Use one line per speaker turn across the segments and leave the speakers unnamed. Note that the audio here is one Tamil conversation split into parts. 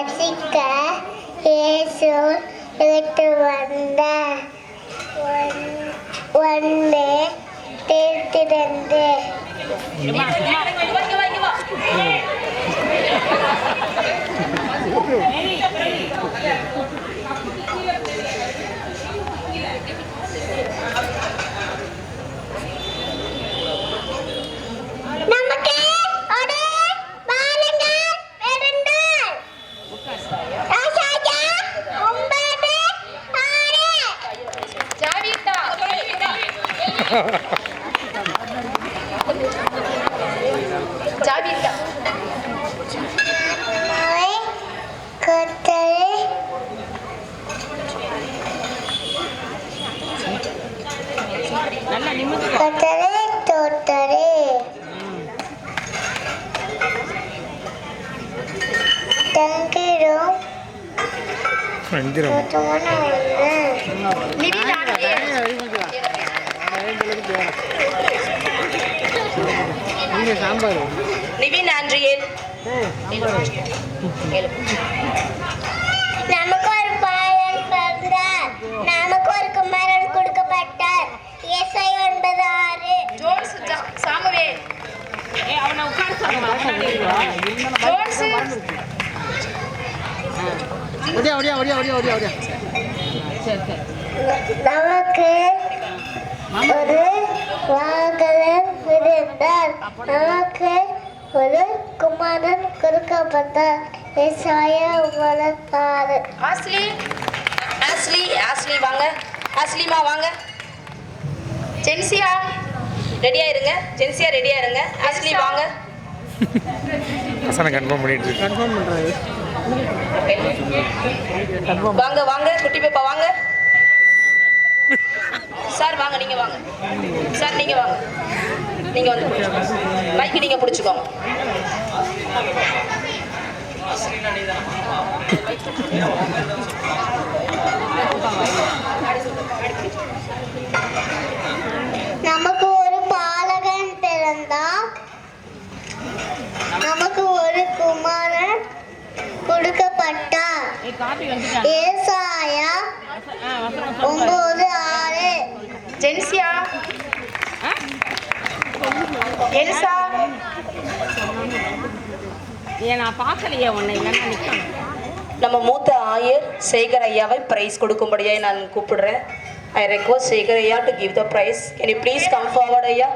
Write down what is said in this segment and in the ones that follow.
ரசிக்க இயேசு எடுத்து வந்த ஒன்று தீர்த்திருந்து
சாம்பார்
நிவின் ஆண்ட்ரியல்
நமக்கு ஒரு பாலன் பிறந்தார், நமக்கு ஒரு குமாரன் கொடுக்கப்பட்டார். ஏசாயா 9:6.
ஜோன்ஸ் சாமுவேல் அவனை உட்கார சொல்லுமா ஜோன்ஸ்
ஓடியா ஓடியா ஓடியா ஓடியா ஓடியா ஓடியா
நமக்கு ஒரு வாகனம் இருந்தார், நமக்கு ஒரு குமாரன் கொடுக்கப்பட்டார். ஏசாயா 9:6.
ஆஸ்லி ஆஸ்லி ஆஸ்லி வாங்க. ஆஸ்லிமா வாங்க. ஜென்சியா ரெடியா இருங்க. ஜென்சியா ரெடியா இருங்க. ஆஸ்லி வாங்க.
அசன கன்ஃபார்ம் பண்ணிட்டு
கன்ஃபார்ம் பண்றாரு.
வாங்க வாங்க குட்டி பாப்பா வாங்க. சார் வாங்க, நீங்க வாங்க. சார் நீங்க வாங்க. நீங்க வந்து மைக் நீங்க பிடிச்சுக்கோங்க.
நமக்கு ஒரு பாலகன் பிறந்தார், நமக்கு ஒரு குமாரன் கொடுக்கப்பட்டார். ஏசாயா 9:6.
ஜென்சியா எல்சா
நான் பார்க்கலையே உன்னை.
நம்ம மூத்த ஆயர் சேகர் ஐயாவை பிரைஸ் கொடுக்கும்படியா நான் கூப்பிடுறேன். ஐ ரெக்வெஸ்ட் சேகர் ஐயா to give the prize. Can you please come forward ஐயா?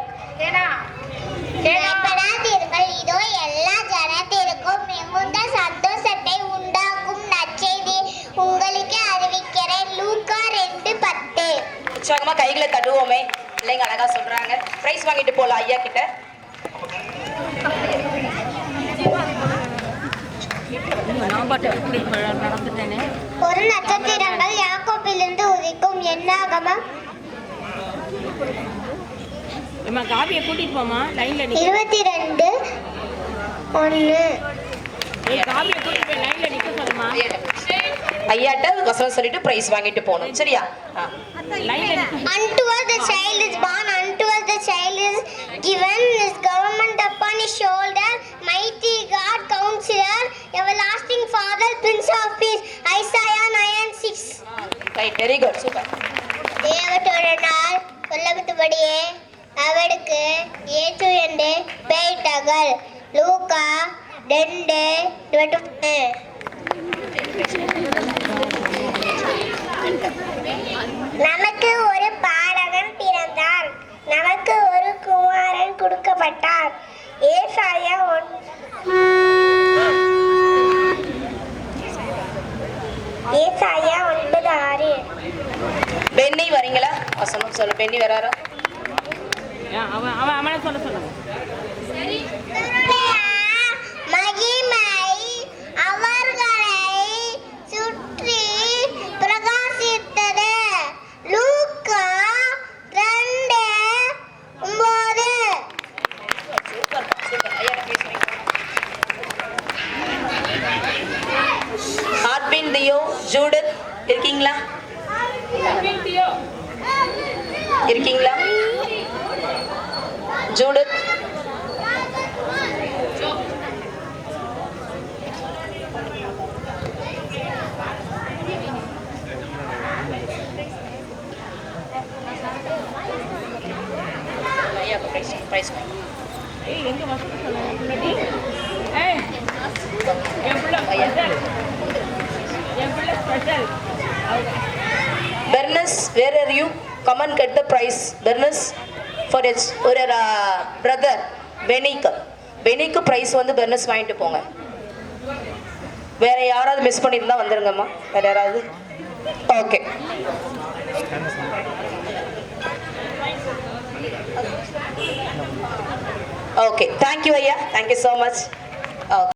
பயப்படாதீர்கள், இதோ எல்லா ஜனத்திற்கும் மிகுந்த சந்தோஷத்தை உண்டாக்கும் நற்செய்தி உங்களுக்கு அறிவிக்கிறேன். லூக்கா 2:10.
உற்சாகமா கைகளை தட்டுவோமே. பிள்ளைங்க அழகா சொல்றாங்க. பிரைஸ் வாங்கிட்டு போலாம் ஐயா கிட்ட.
ஒரு நட்சத்திரங்கள் யாக்கோபிலிருந்து உதிக்கும். என்னாகமம்
காபியை கூட்டிட்டு போமா லைன்ல
22:1.
காபியை கூட்டிட்டு போய் லைன்ல நிக்க சொல்லுமா.
ஐயாட்ட வசனம் சொல்லிட்டு பிரைஸ் வாங்கிட்டு போகணும். சரியா?
Unto us the child is born, unto us the child is given, his government upon his shoulder, mighty God, counselor, everlasting Father, Prince of Peace. Isaiah 9:6.
Right, very good, super.
தேவனுடைய நாள் சொல்லப்பட்டபடியே அவருக்கு இயேசு என்று பெயரிட்டார்கள். லூக்கா 2:21. நமக்கு ஒரு பாலகன் பிறந்தார், நமக்கு ஒரு குமாரன் கொடுக்கப்பட்டார். ஏசாயா 9:6.
பென்னி வரீங்களா? வசனம் சொல்லு. பென்னி வராரா?
அவனை சொல்ல சொல்லுங்க.
மகிமை அவர்களை சுற்றி பிரகாசித்தது. லூக்கா 2:9.
ஆட்பின் தியோ ஜூடத் இருக்கீங்களா? இருக்கீங்களா? ஜூடத் ஐயாவுக்கு ப்ரைஸ்
ஏய் எங்க வசதி சொல்லுங்க முன்னாடி ஏய் என் பிள்ளை ஸ்பெஷல் என் பிள்ளை special
Bernice where are you come and get the prize Bernice for it's ஒரு பிரதர் பெனிக்கு ப்ரைஸ் வந்து பெர்னஸ் வாங்கிட்டு போங்க. வேற யாராவது மிஸ் பண்ணியிருந்தா வந்துருங்கம்மா. வேற யாராவது? ஓகே. ஓகே, தேங்க்யூ ஐயா, தேங்க்யூ ஸோ மச். ஓகே.